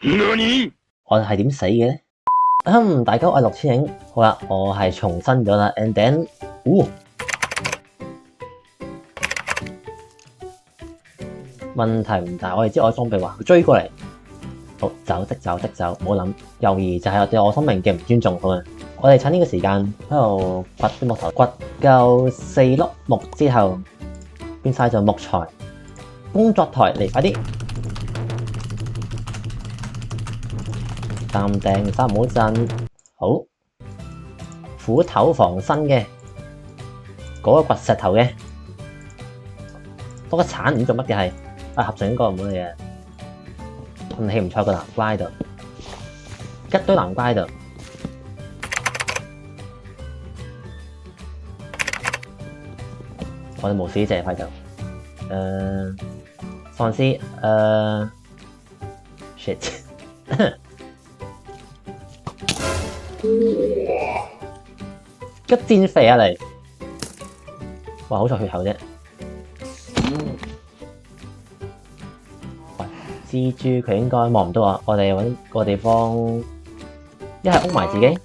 何？我係點死嘅咧？大家好，我係6000影。好啦，我係重新咗啦 ，and then，問題唔大，我哋知我裝備話佢追過嚟，好走即走即走，唔好諗猶豫就係對我生命嘅唔尊重好嘛。我哋趁呢個時間喺度掘啲木頭，掘夠4粒木之後，變晒做木材。工作台嚟，快啲！淡定，手唔好震。好，斧頭防身嘅，嗰個掘石頭嘅，多個鏟唔做乜嘅係？合成個唔好嘅嘢，運氣唔錯個南瓜喺度，一堆南瓜喺度。我哋冇死者喺度。喪屍shit 一箭肥啊你！哇，好彩血口啫。喂，蜘蛛佢應該望唔到啊！我哋揾個地方，一係屋埋自己，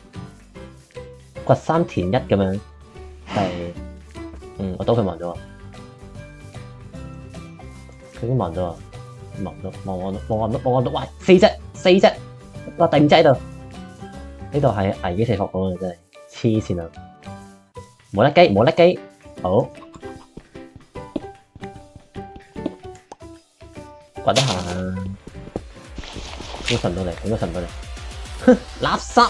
掘3填1咁樣。係，我都佢望到啊！佢已經望到啊！望我到，喂，4隻，哇，第5隻喺度。呢度係危機四伏咁啊！真係黐線啊！冇甩機，好掘一下，應該上唔到嚟，哼，垃圾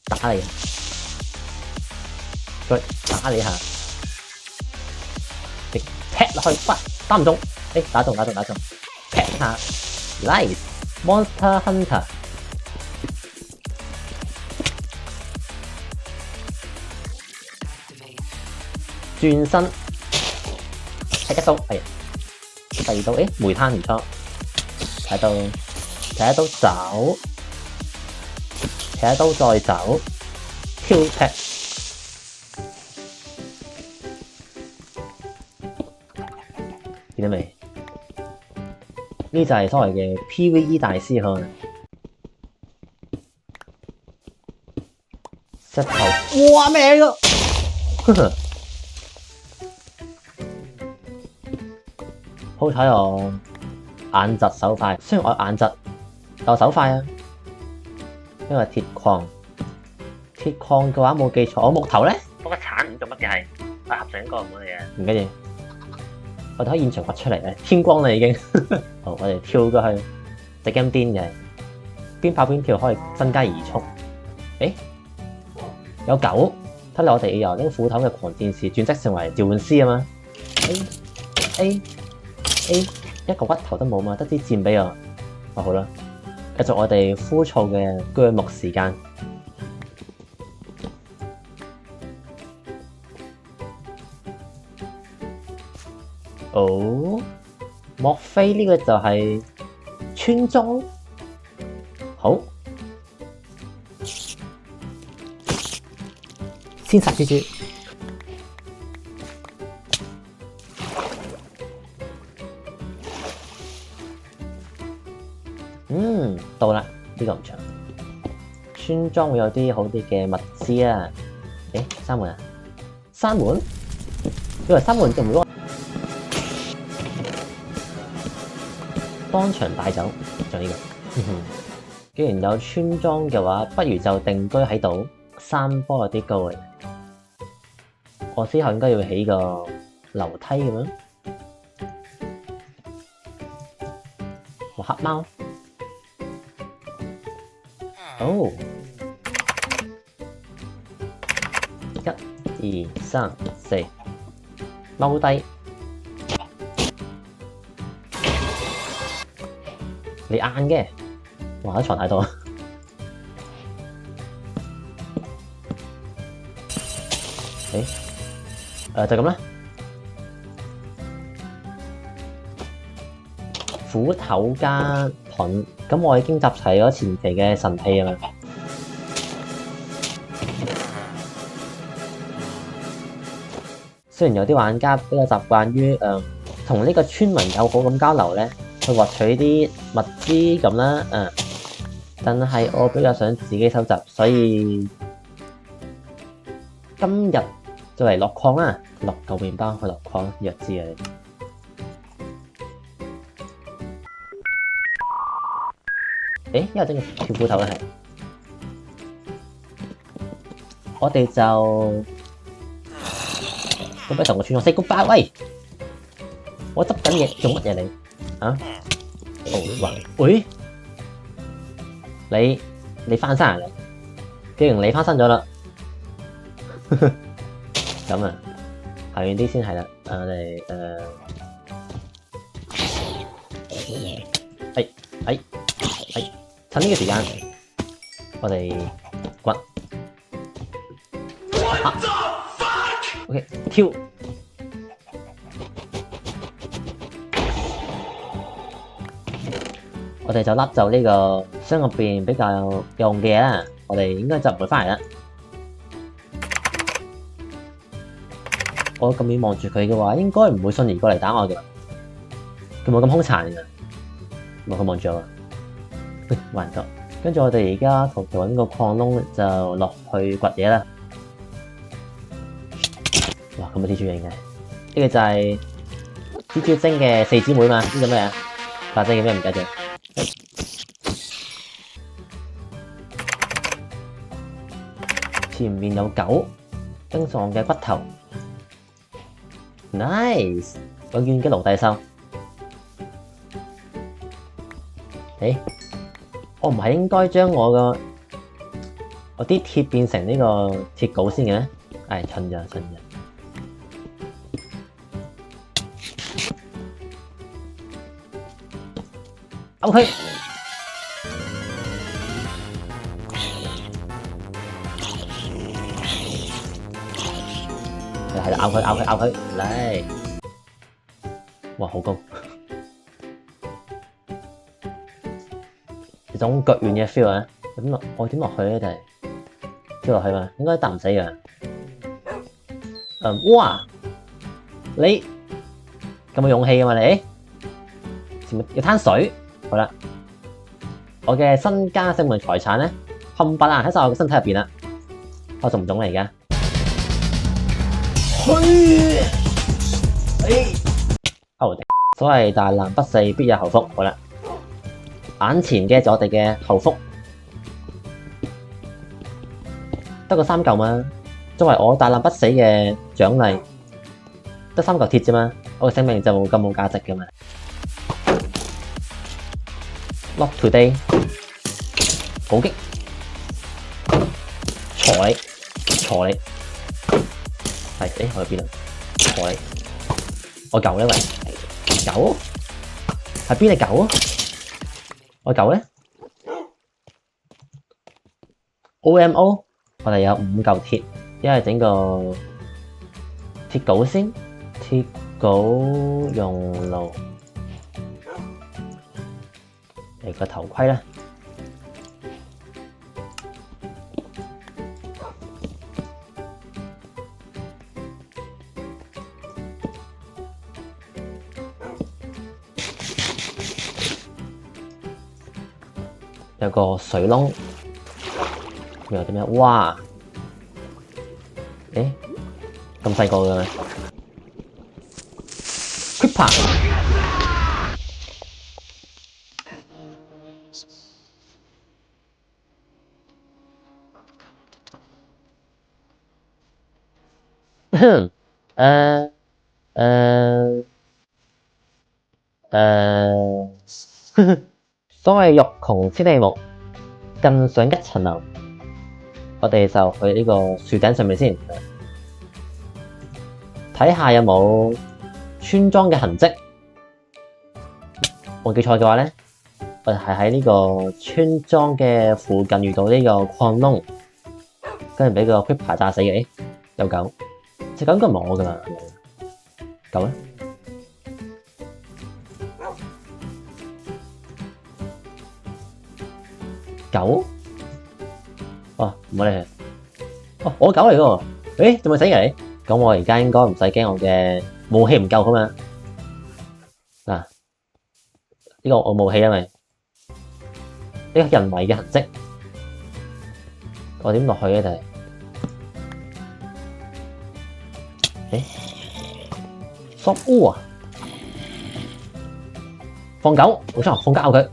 打你，再打你下，你劈落去，哇，打唔中，打中，劈下 ，nice monster hunter。轉身劈一刀，係第2刀，煤炭唔錯，劈一刀走，劈一刀再走，挑劈，見到未？呢就係所謂嘅 PVE 大師呵，石頭，哇咩個？呵呵。好彩我眼疾手快，雖然我眼疾，但我手快啊。因為鐵礦嘅話冇記錯，我木頭咧，嗰個鏟唔做乜嘅係，合成一個唔好嘅嘢，唔緊要。我哋喺現場掘出嚟咧，天光啦已經。好，我哋跳過去，隻 game 癲嘅，邊跑邊跳可以增加移速。有狗，睇嚟我哋由呢個斧頭嘅狂戰士轉職成為召喚師啊嘛。一個骨頭都冇嘛，得支箭俾我。好啦，繼續我哋枯燥嘅鋸木時間。莫非呢個就係村莊？好，先殺蜘蛛。到啦，呢個唔長。村莊會有啲好啲嘅物資啊。閂門啊！閂門？以為閂門就唔會當場帶走，就呢個。既然有村莊嘅話，不如就定居喺度，山坡有啲高嘅。我之後應該要起個樓梯咁樣。黑貓。1、2、3、4，踎低。你硬嘅，哇！啲床太多。就咁啦。斧頭加盾，咁我已經集齊咗前期嘅神器啊嘛。雖然有啲玩家比較習慣於同呢個村民友好咁交流咧，去獲取啲物資咁啦，但係我比較想自己收集，所以今日就嚟落礦啦，落嚿麵包去落礦，弱智啊你！誒，因為整個跳斧頭咧係，我哋就咁咪同個村長 say goodbye。喂，我執緊嘢，做乜嘢你？啊？喂，你翻生嚟？既然你翻身咗啦，咁啊，行遠啲先係啦。我哋趁呢個時間，我哋掘。OK， 跳。我哋就笠就呢個箱入邊比較有用嘅嘢啦，我哋應該就唔會翻嚟啦。我咁遠望住佢嘅話，應該唔會順而過嚟打我嘅。佢冇咁兇殘嘅，冇佢望住我。還得，跟住我哋而家求其揾個礦窿就落去掘嘢啦。哇，咁嘅蜘蛛型嘅，呢個就係蜘蛛精嘅四姊妹嘛？呢個咩啊？八姐叫咩唔記得咗？前面有狗，冰狀嘅骨頭 ，nice， 永遠嘅奴隸獸。誒，我唔係應該將我啲鐵變成呢個鐵鎬先嘅咩？唉，蠢咗。OK。係啦，咬佢嚟！哇，好高！有種腳軟嘅 feel 啊！我點落去咧？就係跳落去嘛，應該打唔死嘅。哇！你咁有勇氣嘅嘛你？前面有灘水，好啦，我嘅身家性命財產咧，冚唪唥喺晒我嘅身體入邊啦。我仲唔懂嚟㗎？所謂大難不死，必有後福。好啦，眼前嘅就我哋嘅後福，得個3嚿嘛。作為我大難不死嘅獎勵，得3嚿鐵啫嘛，我嘅性命就咁冇價值㗎嘛。Not today， 好擊，鋤你。係，我去邊啊？鋤你，我狗咧喂，狗係邊隻狗啊？我狗咧 ，OMO， 我哋有5嚿鐵，一係整個鐵鎬先，鐵鎬熔爐，嚟個頭盔啦。有個水窿，又有啲咩？哇！誒，咁細個嘅咩 ？Creeper， 所謂欲窮千里目，更上一層樓。我哋就去呢個樹頂上面先，睇下有冇村莊嘅痕跡。冇記錯嘅話咧，我哋係喺呢個村莊嘅附近遇到呢個礦窿，跟住俾個 creeper 炸死嘅。有狗，隻狗應該唔係我㗎啦，狗咧？狗？哦，唔好理佢。哦，我狗嚟㗎喎。誒，仲未死嘅你？咁我而家應該唔使驚我嘅武器唔夠好嘛？嗱，呢個我武器，因為呢個人為嘅痕跡，我點落去咧？就係索烏啊！放狗，冇錯，放狗咬佢。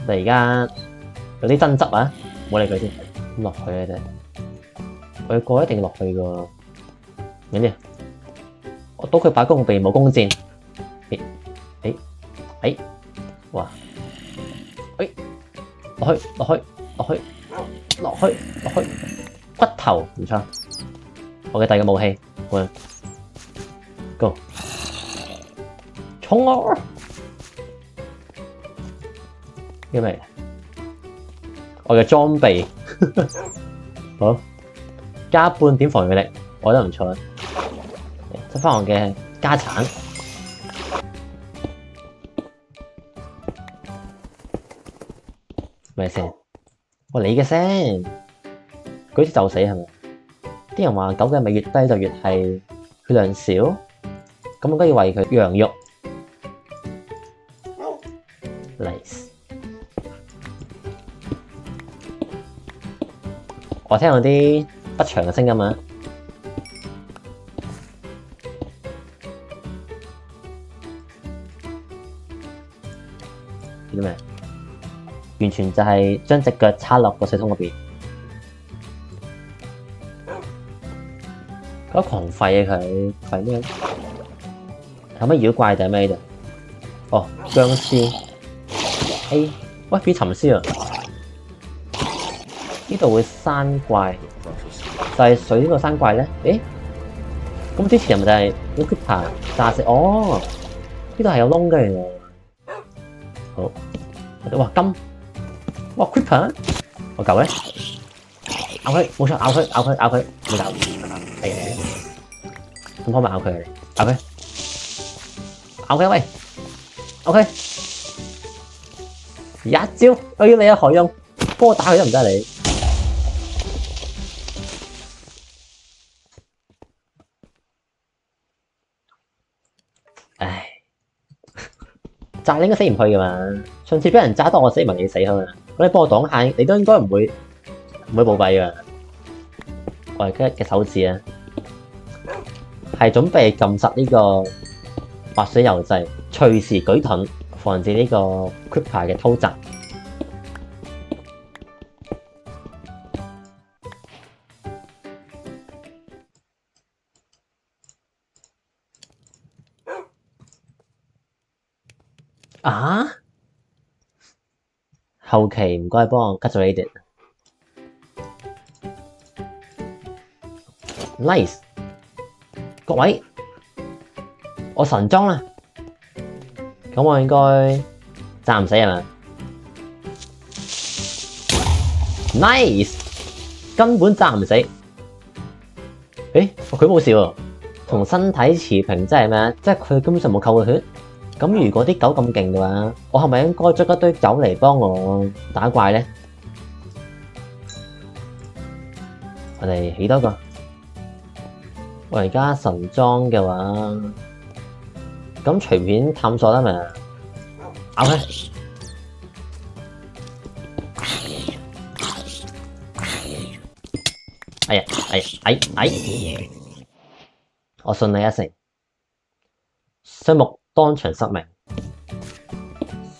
我哋而家有啲爭執啊，冇理佢先。咁落去咧，就係我要過一定落去個。點知？我刀佢把弓並冇弓箭。哇！落去，骨頭唔錯。我嘅第二個武器，好 ，Go， 衝啊！因為我嘅裝備好加半點防禦力，我覺得唔錯。執翻我嘅家產。咩聲？我你嘅聲，舉止就死係咪？啲人話狗嘅味越低就越係血量少，咁我都要餵佢羊肉。Nice。我聽到啲不祥嘅聲音啊！見到未？完全就係將隻腳插落個水桶入邊，嗰狂吠啊佢吠咩？有乜妖怪定係咩度？哦，僵屍。喂，變沉屍啊！呢度會山怪，就係水呢個山怪咧。咁之前係咪就係用 Creeper 炸死？哦，呢度係有窿嘅原來。好，哇金！哇 Creeper！我救咧，咬佢，冇錯，咬佢，冇咬。係，咁可唔可以咬佢？咬佢喂 ！OK， 一招，我要你啊海勇，幫我打佢得唔得你？唉，炸你應該死唔去㗎嘛？上次俾人炸多我死埋你死佢嘛？咁你幫我擋下，你都應該唔會暴斃㗎。我而家嘅手指啊，係準備撳實呢個滑水油掣，隨時舉盾，防止呢個 Creeper 嘅偷襲。啊！後期唔該幫我 cut 咗呢啲。Nice， 各位，我神裝啦，咁我應該炸唔死係嘛 ？Nice， 根本炸唔死。佢冇事喎，同身體持平即係咩？即係佢根本上冇扣過血。咁如果啲狗咁勁嘅話，我係咪應該捉一堆狗嚟幫我打怪咧？我哋起多個。我而家神裝嘅話，咁隨便探索得咪？咬佢！哎呀！我信你一成。雙目當場失明。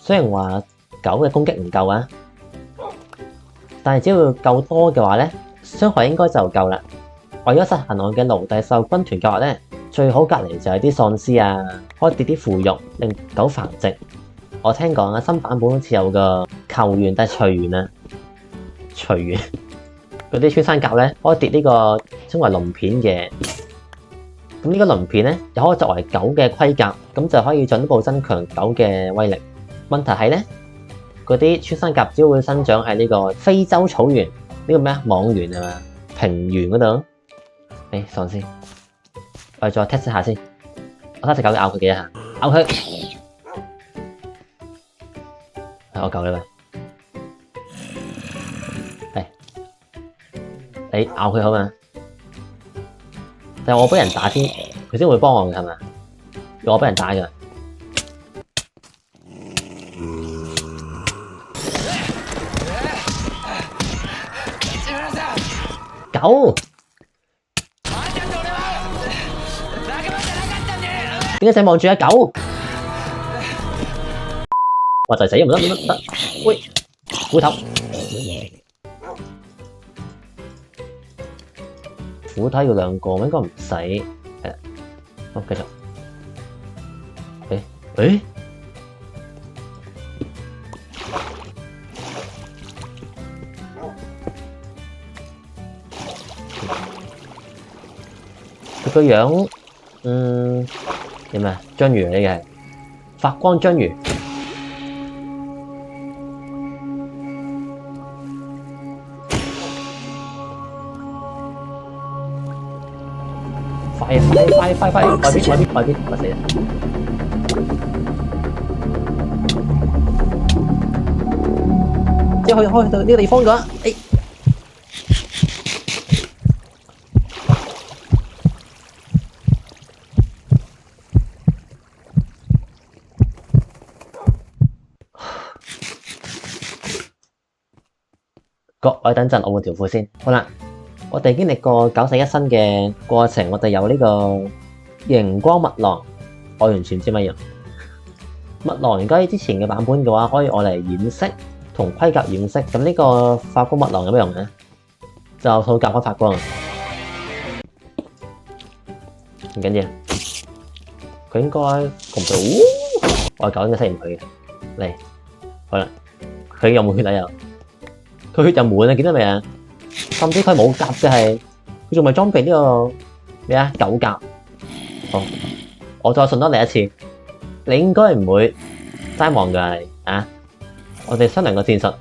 雖然話狗嘅攻擊唔夠啊，但係只要夠多嘅話咧，傷害應該就夠啦。為咗實行我嘅奴隸獸軍團計劃咧，最好隔離就係啲喪屍啊，可以跌啲腐肉令狗繁殖。我聽講啊，新版本好似有個球員定係隨員啊，隨員嗰啲穿山甲咧，可以跌呢個稱為鱗片嘅。咁呢個鱗片咧，又可以作為狗嘅盔甲，咁就可以進一步增強狗嘅威力。問題係咧，嗰啲穿山甲只會生長喺呢個非洲草原，呢個咩啊？網原係嘛？平原嗰度。喪屍，我哋再 test 下先。我睇隻狗咬佢幾下，咬佢。我救你喂。你咬佢好嘛？但係我俾人打先，佢先會幫我嘅係咪？我俾人打嘅。狗，點解淨望住阿狗？哇！就死唔得，喂，斧頭，斧頭要兩個，應該唔使。係啦，好繼續。誒，佢個樣，點啊？章魚呢個係發光章魚。快！快啲！我死啦！即係可以開到呢個地方嘅話，各位等陣，我換條褲先。好啦，我哋經歷過九死一生嘅過程，我哋有呢個熒光麥郎，我完全唔知乜嘢。麥郎如果喺之前嘅版本嘅話，可以用嚟掩飾同盔甲掩飾。咁呢個發光麥郎有咩用咧？就套甲可以發光，唔緊要。佢應該同到，我狗應該識唔佢嘅。嚟，好啦，佢有冇血啊又？佢血就滿啊，見到未啊？甚至佢冇甲嘅係，佢仲未裝備呢個咩啊狗甲。好，我再信多你一次，你應該唔會齋望嘅啊！我哋商量個戰術，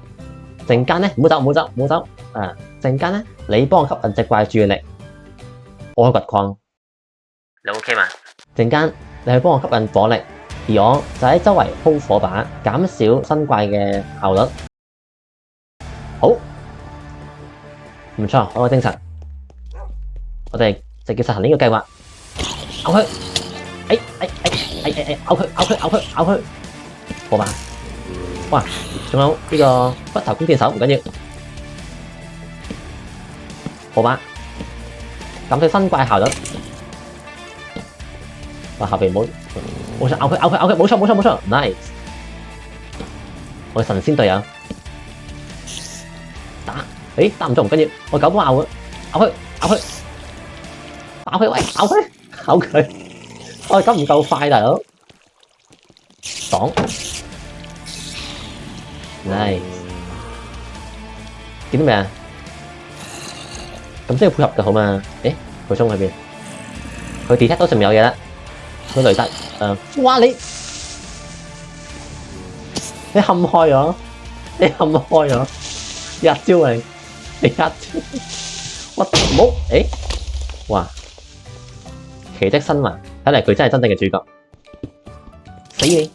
陣間咧唔好走啊！陣間咧你幫我吸引隻怪注意力，我去掘礦，你 OK 嘛？陣間你去幫我吸引火力，而我就喺周圍鋪火把，減少新怪嘅效率。好，唔錯，好有精神。我哋直接實行呢個計劃，咬佢，咬佢，火把。哇，仲有呢個骨頭弓箭手唔緊要，火把，減少新怪效率。哇，後邊冇錯，咬佢，冇錯 ，nice。我嘅神仙隊友。打唔中唔緊要，我狗幫咬佢，咬佢，我哋唔夠快大佬，擋 ，nice， 見到未啊？咁即係配合嘅好嘛？佢衝喺邊？佢 detect 到上面有嘢啦，佢雷達，哇你冚開咗，一招嚟。我唔好，哇！奇蹟生還，睇嚟佢真係真正嘅主角。死你！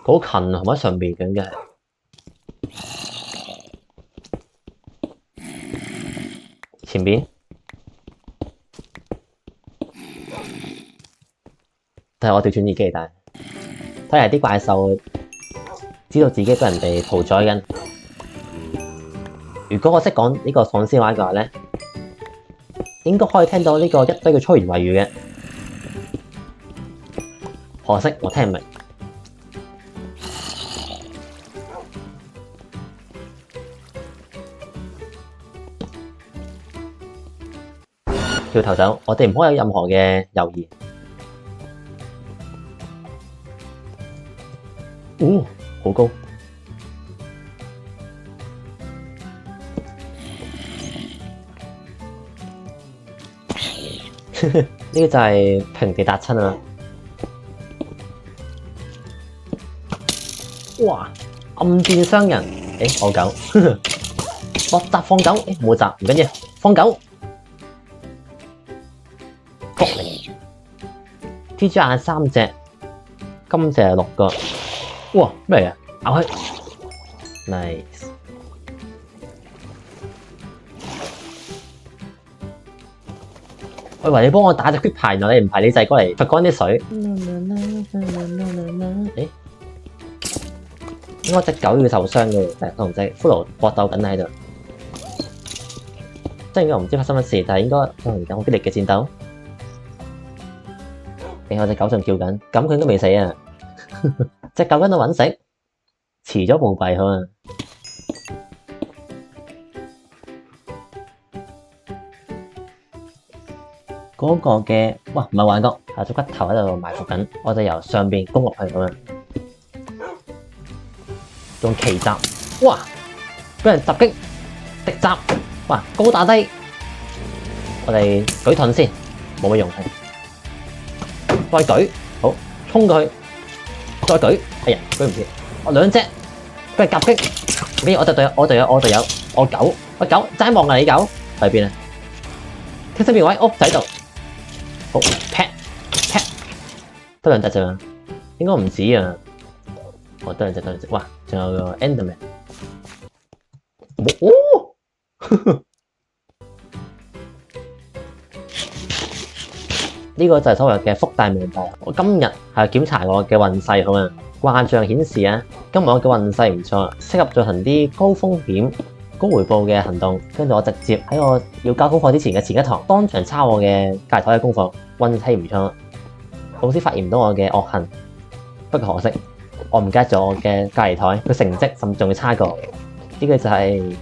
好近啊，同埋喺上邊嘅應該係。前邊，但係我調轉耳機戴，睇嚟啲怪獸知道自己俾人哋屠宰緊。如果我識講呢個喪屍話嘅話咧，應該可以聽到呢個一堆嘅粗言穢語嘅。可惜我聽唔明。掉頭走，我哋唔可以有任何嘅猶豫。好高。呢個就係平地達親啊！哇！暗箭傷人，我狗，落閘放狗，冇閘唔緊要，放狗。福利 ，TG 眼3隻，金隻6個。哇！咩嚟啊？咬佢 ，nice。我以為你幫我打隻血牌，原來你唔係，你就係過嚟罰乾啲水。應該隻狗要受傷嘅，但係同隻骷髏搏鬥緊喺度。即係應該唔知發生乜事，但係應該進行緊好激烈嘅戰鬥。我隻狗仲叫緊，咁佢都未死啊！隻狗喺度揾食，遲咗暴斃佢啊！嗰個嘅，哇，唔係幻覺，係隻骨頭喺度埋伏緊，我哋由上邊攻落去咁樣，用奇襲，哇，俾人襲擊，敵襲，哇，高打低，我哋舉盾先，冇乜用，再舉，好，衝過去，再舉，哎呀，舉唔切，我兩隻，俾人夾擊，咩？我隊友，我狗，喂狗，齋望啊你狗，喺邊啊？聽身邊位屋仔度。好，劈，得兩隻咋嘛？應該唔止啊！哦，得兩隻，哇！仲有個 Enderman， 哦！呢個就係所謂嘅福大命大。我今日係檢查我嘅運勢好啊，卦象顯示啊，今日我嘅運勢唔錯，適合進行啲高風險、高回報嘅行動，跟住我直接喺我要交功課之前嘅前一堂，當場抄我嘅隔離枱嘅功課，運氣唔錯。老師發現唔到我嘅惡行，不過可惜我唔記得咗我嘅隔離枱，佢成績甚至仲要差過。呢個就係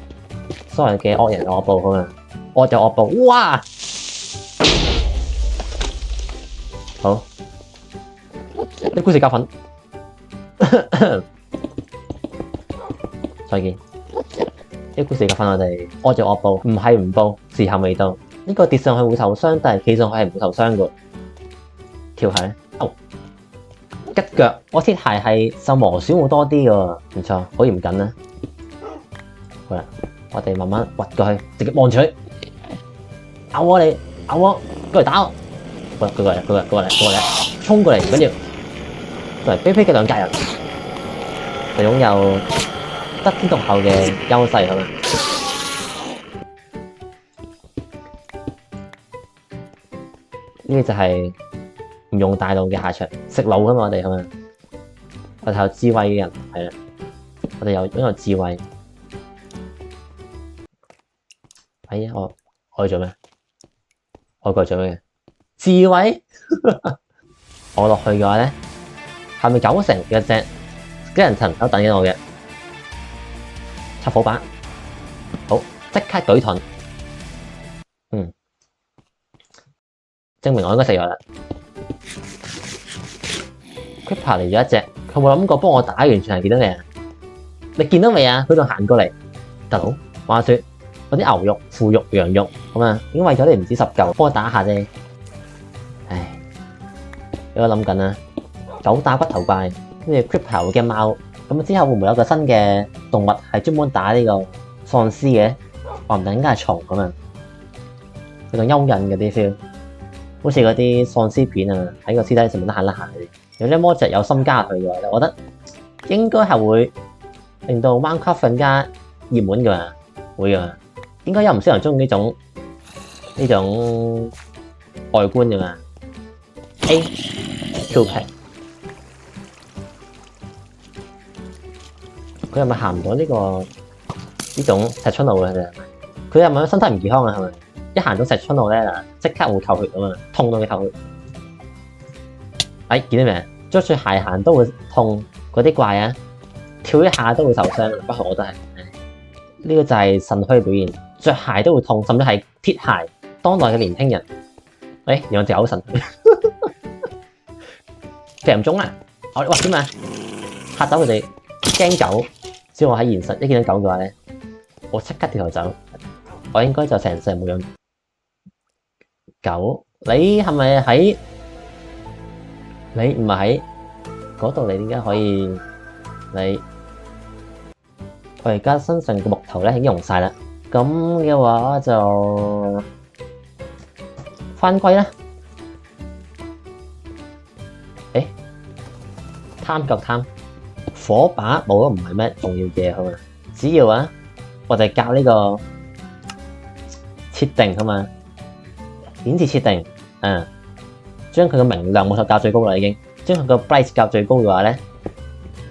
所謂嘅惡人惡報啊！惡就惡報，哇！好，啲故事教訓，再見。啲故事教訓我哋惡就惡報，唔係唔報，時候未到。呢個跌上去會受傷，但係企上去係唔會受傷嘅。跳鞋，哦，吉腳，我鐵鞋係受磨損會多啲嘅，唔錯，好嚴謹啦。好啦，我哋慢慢滑過去，直接望住佢，咬我你，咬我，過嚟打我，過嚟，衝過嚟，唔緊要，作為卑鄙嘅兩格人，就擁有得天獨厚嘅優勢，係咪？呢個就係唔用大腦嘅下場，食腦㗎嘛，我哋係咪？我哋有智慧嘅人，係啦，我哋擁有智慧。哎呀，我去做咩？我過去做咩？智慧？我落去嘅話咧，係咪9成嘅隻機人層都等緊我嘅？插火把，好，即刻舉盾。證明我應該死咗啦。Creeper 嚟咗一隻，佢冇諗過幫我打，完全係見到你啊！你見到未啊？佢仲行過嚟，大佬話説嗰啲牛肉、腐肉、羊肉咁啊，已經餵咗你唔止10嚿，幫我打下啫。唉，有個諗緊啊，狗打骨頭怪，跟住 Creeper 嘅貓，咁之後會唔會有個新嘅動物係專門打呢個喪屍嘅？話唔定應該係蟲咁啊，有種蚯蚓嗰啲 feel。好似嗰啲喪屍片啊，喺個屍體上面得閒嗰啲。有啲魔隻有心加入去嘅話，我覺得應該係會令到 Minecraft 更加熱門㗎嘛，會㗎嘛。應該有唔少人中意呢種外觀㗎嘛。A Q P， 佢係咪行唔到呢種石春路嘅？佢係咪身體唔健康啊？係咪？一行到石春路咧，即刻會扣血咁啊，痛到佢扣血。哎，見到未？着住鞋行都會痛，嗰啲怪啊，跳一下都會受傷。不過我都係，呢個就係腎虛表現，着鞋都會痛，甚至係鐵鞋。當代嘅年輕人，哎，有隻狗腎虛，射唔中啊！哇，點啊？嚇走佢哋，驚狗。只要我喺現實一見到狗嘅話咧，我即刻掉頭走。我應該就成世冇養狗。你係咪喺？你唔係喺嗰度，你點解可以？我而家身上嘅木頭咧已經用晒啦。咁嘅話就返歸啦。誒，貪夠貪，火把冇都唔係咩重要嘢好嘛？只要啊，我哋教呢個設定好嘛？顯示設定，將佢嘅明亮冇錯校最高啦，已經將佢個 bright 校最高嘅話咧，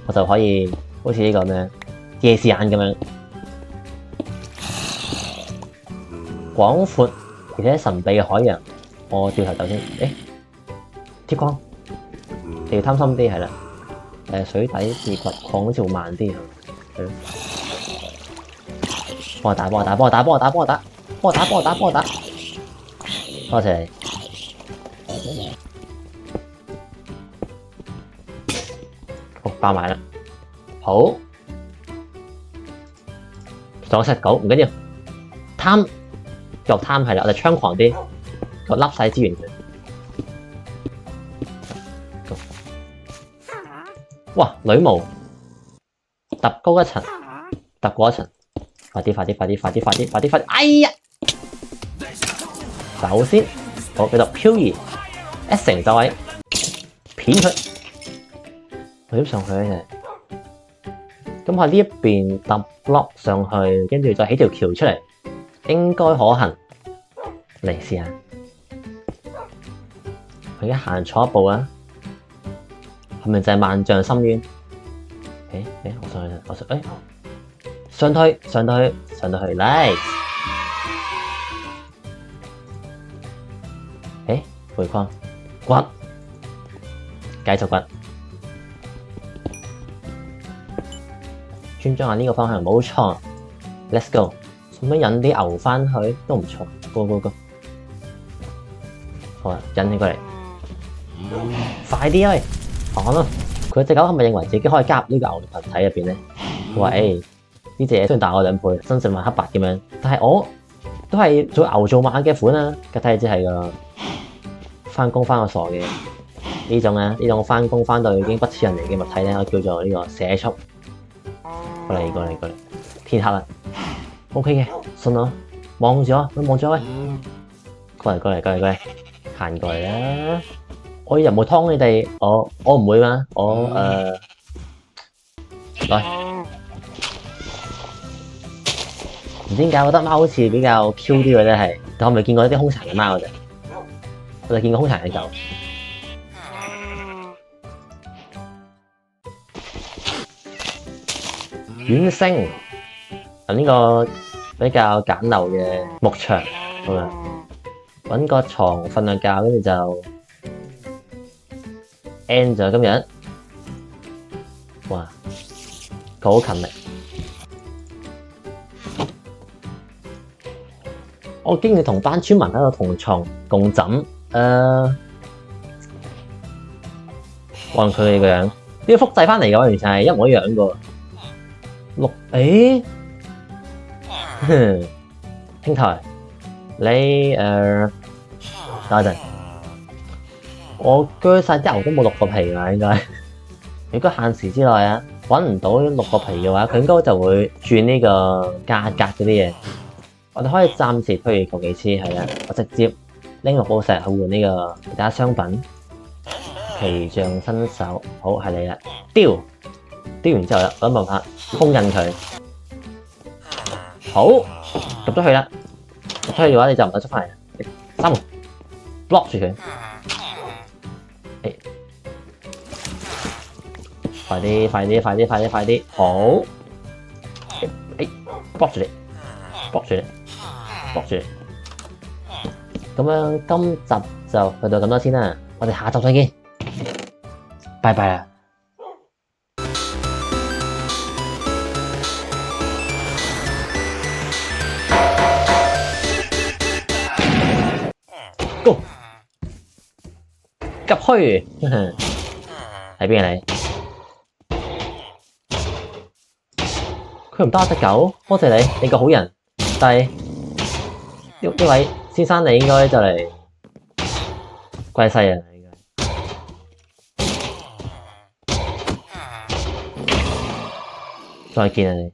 我就可以好似呢個咩夜視眼咁樣，廣闊而且神秘嘅海洋。我掉頭走先，鐵礦，你要貪心啲係啦。水底自掘礦好似會慢啲，幫我打，幫我打，幫我打，幫我打，幫我打，幫我打，幫我打，幫我打，多謝你。好，爆埋啦，好，仲有隻狗，唔緊要，貪，又貪係啦，我哋猖狂啲，我笠晒資源佢。哇！女巫揼高一層，揼過一層，快啲！快啲！快啲！快啲！快啲！快啲！快啲！哎呀！首先，好繼續漂移 ，S 成就位，片佢，我點上去咧？咁喺呢一邊揼 block 上去，跟住再起條橋出嚟，應該可行。嚟試下，我而家行錯一步啊！係咪就係萬丈深淵？我上去啦，上到去 ，nice！ 回礦，掘，繼續掘，專注下呢個方向，冇錯 ，let's go！ 咁樣引啲牛翻去都唔錯 ，go！ 好啊，引起過嚟，快啲喂！講咯，佢隻狗係咪認為自己可以加入呢個牛群體入邊咧？佢話：呢隻嘢雖然大我2倍，身上還黑白咁樣，但係我都係做牛做馬嘅款啊！個體只係個翻工翻個傻嘅呢種啊，呢種翻工翻到已經不似人嚟嘅物體咧，我叫做呢個社畜。過嚟，天黑啦 ，OK 嘅，信我，望住我，望住我喂，過嚟，行過嚟啦！我又冇劏你哋，我唔會嘛，來，唔知點解我覺得貓好似比較 Q 啲嘅啫係，但我未見過一啲兇殘嘅貓嘅啫，我就見過兇殘嘅狗。遠星，呢個比較簡陋嘅牧場，好啦，揾個床瞓兩覺，跟住就 end 咗今日。哇，佢好勤力。我經常同班村民喺度同床共枕，望佢哋個樣，呢個複製翻嚟嘅話，完全係一模一樣嘅。兄台，你等陣，我鋸晒啲牛都冇6個皮啦，應該。如果限時之內啊，揾唔到6個皮嘅話，佢應該就會轉呢個價格嗰啲嘢。我哋可以暫時退而求其次，係啊，我直接拎6寶石去換呢個其他商品。皮匠新手，好係你啦，雕完之後啦，諗辦法封印佢。好，入咗去啦。入咗去嘅話，你就唔使出翻嚟。3門 block 住佢。快啲！好。block 住你。咁樣今集就去到咁多先啦。我哋下集再見。拜拜啦。Go！ 入去，喺邊啊你？佢唔得我隻狗，多謝你，你個好人。但係呢位先生，你應該就嚟歸西啊！應該再見啊你。